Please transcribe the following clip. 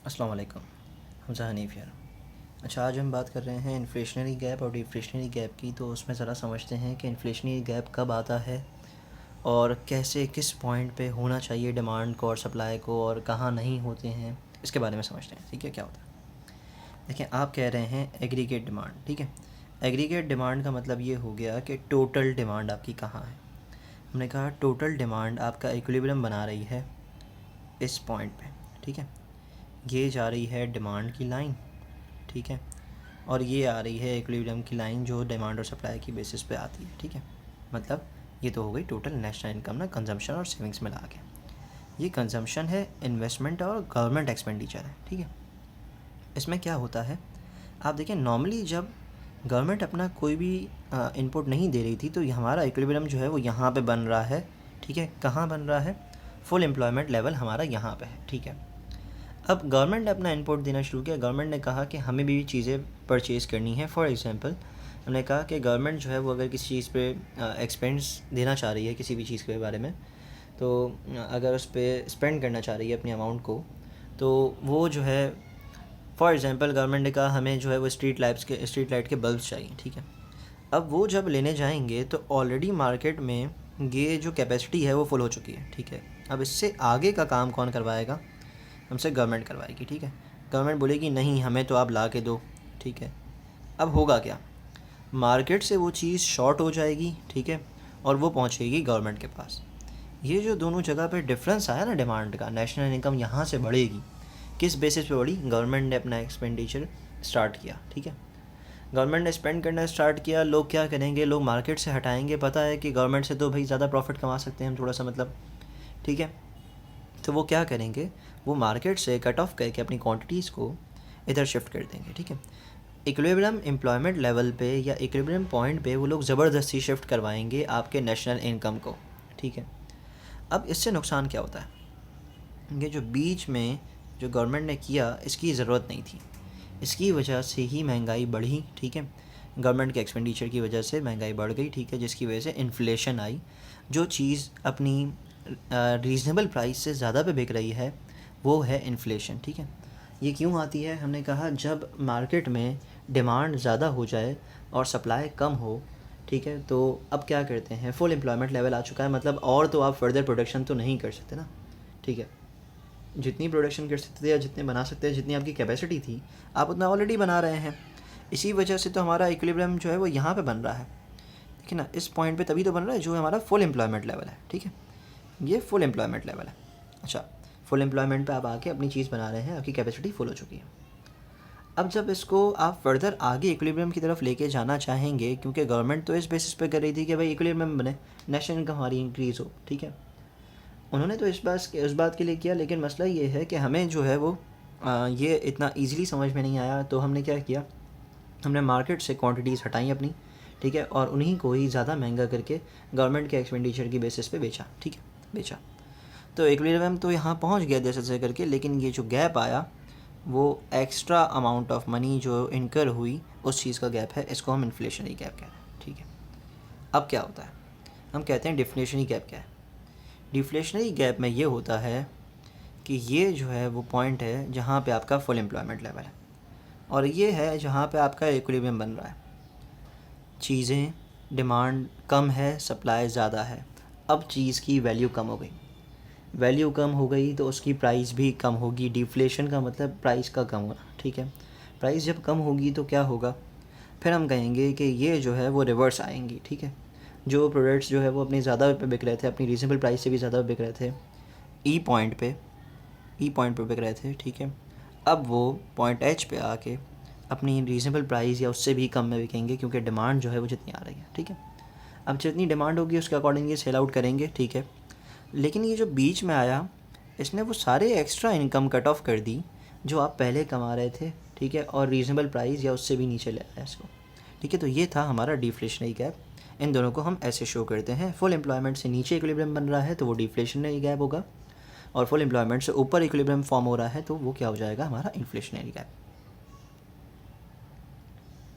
अस्सलाम वालेकुम। हमज़ा हनीफ़ यार। अच्छा, आज हम बात कर रहे हैं इन्फ्लेशनरी गैप और डिफ्लेशनरी गैप की। तो उसमें ज़रा समझते हैं कि इन्फ्लेशनरी गैप कब आता है और कैसे किस पॉइंट पे होना चाहिए डिमांड को और सप्लाई को, और कहाँ नहीं होते हैं, इसके बारे में समझते हैं। ठीक है, क्या होता है? देखिए, आप कह रहे हैं एग्रीगेट डिमांड। ठीक है, एग्रीगेट डिमांड का मतलब ये हो गया कि टोटल डिमांड आपकी कहाँ है। हमने कहा टोटल डिमांड आपका इक्विलिब्रियम बना रही है इस पॉइंट पे। ठीक है, ये जा रही है डिमांड की लाइन। ठीक है, और ये आ रही है इक्विलिब्रियम की लाइन जो डिमांड और सप्लाई की बेसिस पे आती है। ठीक है, मतलब ये तो हो गई टोटल नेशनल इनकम ना, कंजम्पशन और सेविंग्स मिला के। ये कंजम्पशन है, इन्वेस्टमेंट और गवर्नमेंट एक्सपेंडिचर है। ठीक है, इसमें क्या होता है, आप देखें नॉर्मली जब गवर्नमेंट अपना कोई भी इनपुट नहीं दे रही थी तो हमारा इक्विलिब्रियम जो है वो यहाँ पे बन रहा है। ठीक है, कहाँ बन रहा है? फुल एम्प्लॉयमेंट लेवल हमारा यहाँ पे है। ठीक है, अब गवर्नमेंट ने अपना इनपुट देना शुरू किया। गवर्नमेंट ने कहा कि हमें भी चीज़ें परचेज़ करनी है। फॉर एग्जांपल, हमने कहा कि गवर्नमेंट जो है वो अगर किसी चीज़ पे एक्सपेंस देना चाह रही है, किसी भी चीज़ के बारे में, तो अगर उस पर स्पेंड करना चाह रही है अपनी अमाउंट को, तो वो जो है, फॉर एग्जांपल गवर्नमेंट ने कहा हमें जो है वो स्ट्रीट लाइट के बल्ब चाहिए। ठीक है, अब वो जब लेने जाएंगे तो ऑलरेडी मार्केट में ये जो कैपेसिटी है वो फुल हो चुकी है। ठीक है, अब इससे आगे का काम कौन करवाएगा? हमसे गवर्नमेंट करवाएगी। ठीक है, गवर्नमेंट बोलेगी नहीं, हमें तो आप ला के दो। ठीक है, अब होगा क्या? मार्केट से वो चीज़ शॉर्ट हो जाएगी। ठीक है, और वो पहुंचेगी गवर्नमेंट के पास। ये जो दोनों जगह पे डिफरेंस आया ना डिमांड का, नेशनल इनकम यहाँ से बढ़ेगी। किस बेसिस पे बढ़ी? गवर्नमेंट ने अपना एक्सपेंडिचर स्टार्ट किया। ठीक है, गवर्नमेंट ने स्पेंड करना स्टार्ट किया। लोग क्या करेंगे? लोग मार्केट से हटाएंगे। पता है कि गवर्नमेंट से तो भाई ज़्यादा प्रॉफिट कमा सकते हैं हम थोड़ा सा, मतलब। ठीक है, तो वो क्या करेंगे? वो मार्केट से कट ऑफ करके अपनी क्वांटिटीज़ को इधर शिफ्ट कर देंगे। ठीक है, इक्विलिब्रियम एम्प्लॉयमेंट लेवल पे या इक्विलिब्रियम पॉइंट पे वो लोग ज़बरदस्ती शिफ्ट करवाएंगे आपके नेशनल इनकम को। ठीक है, अब इससे नुकसान क्या होता है? ये जो बीच में जो गवर्नमेंट ने किया, इसकी ज़रूरत नहीं थी। इसकी वजह से ही महंगाई बढ़ी। ठीक है, गवर्नमेंट के एक्सपेंडिचर की वजह से महंगाई बढ़ गई। ठीक है, जिसकी वजह से इन्फ्लेशन आई। जो चीज़ अपनी रीज़नेबल प्राइस से ज़्यादा पे बिक रही है वो है इन्फ्लेशन। ठीक है, ये क्यों आती है? हमने कहा जब मार्केट में डिमांड ज़्यादा हो जाए और सप्लाई कम हो। ठीक है, तो अब क्या करते हैं? फुल एम्प्लॉयमेंट लेवल आ चुका है, मतलब और तो आप फर्दर प्रोडक्शन तो नहीं कर सकते ना। ठीक है, जितनी प्रोडक्शन कर सकते थे या जितने बना सकते हैं, जितनी आपकी कैपेसिटी थी, आप उतना ऑलरेडी बना रहे हैं। इसी वजह से तो हमारा इक्विलिब्रियम जो है वो यहाँ पे बन रहा है। देखिए ना, इस पॉइंट पे तभी तो बन रहा है जो हमारा फुल एम्प्लॉयमेंट लेवल है। ठीक है, ये फुल एम्प्लॉयमेंट लेवल है। अच्छा, फुल एम्प्लॉयमेंट पे आप आके अपनी चीज़ बना रहे हैं, आपकी कैपेसिटी फुल हो चुकी है। अब जब इसको आप फर्दर आगे इक्विलिब्रियम की तरफ लेके जाना चाहेंगे, क्योंकि गवर्नमेंट तो इस बेसिस पे कर रही थी कि भाई इक्विलिब्रियम बने, नेशनल इनकम हमारी इंक्रीज़ हो। ठीक है, उन्होंने तो इस बात के लिए किया, लेकिन मसला ये है कि हमें जो है वो ये इतना ईज़िली समझ में नहीं आया। तो हमने क्या किया? हमने मार्केट से क्वांटिटीज़ हटाई अपनी। ठीक है, और उन्हीं को ही ज़्यादा महंगा करके गवर्नमेंट के एक्सपेंडिचर की बेसिस पे बेचा। ठीक है, बेचा। तो इक्विलिब्रियम तो यहाँ पहुँच गया जैसे तैसे करके, लेकिन ये जो गैप आया वो एक्स्ट्रा अमाउंट ऑफ मनी जो इनकर हुई, उस चीज़ का गैप है। इसको हम इन्फ्लेशनरी गैप कह रहे हैं। ठीक है, अब क्या होता है? हम कहते हैं डिफ्लेशनरी गैप क्या है। डिफ्लेशनरी गैप में ये होता है कि ये जो है वो पॉइंट है जहाँ पे आपका फुल एम्प्लॉयमेंट लेवल है, और ये है जहाँ पे आपका इक्विलिब्रियम बन रहा है। चीज़ें, डिमांड कम है, सप्लाई ज़्यादा है। अब चीज़ की वैल्यू कम हो गई। वैल्यू कम हो गई तो उसकी प्राइस भी कम होगी। डिफ्लेशन का मतलब प्राइस का कम होना। ठीक है, प्राइस जब कम होगी तो क्या होगा? फिर हम कहेंगे कि ये जो है वो रिवर्स आएंगी। ठीक है, जो प्रोडक्ट्स जो है वो अपनी ज़्यादा पे बिक रहे थे, अपनी रीजनेबल प्राइस से भी ज़्यादा बिक रहे थे, ई पॉइंट पे बिक रहे थे। ठीक है, अब वो पॉइंट एच पे आके अपनी रीजनेबल प्राइस या उससे भी कम में बिकेंगे, क्योंकि डिमांड जो है वो जितनी आ रही है। ठीक है, अब जितनी डिमांड होगी उसके अकॉर्डिंग ये सेल आउट करेंगे। ठीक है, लेकिन ये जो बीच में आया, इसने वो सारे एक्स्ट्रा इनकम कट ऑफ कर दी जो आप पहले कमा रहे थे। ठीक है, और रीजनेबल प्राइस या उससे भी नीचे ले आया इसको। ठीक है, तो ये था हमारा डिफ्लेशनरी गैप। इन दोनों को हम ऐसे शो करते हैं। फुल एम्प्लॉयमेंट से नीचे इक्विलिब्रियम बन रहा है तो वो डिफ्लेशनरी गैप होगा, और फुल एम्प्लॉयमेंट से ऊपर इक्विलिब्रियम फॉर्म हो रहा है तो वो क्या हो जाएगा? हमारा इन्फ्लेशनरी गैप।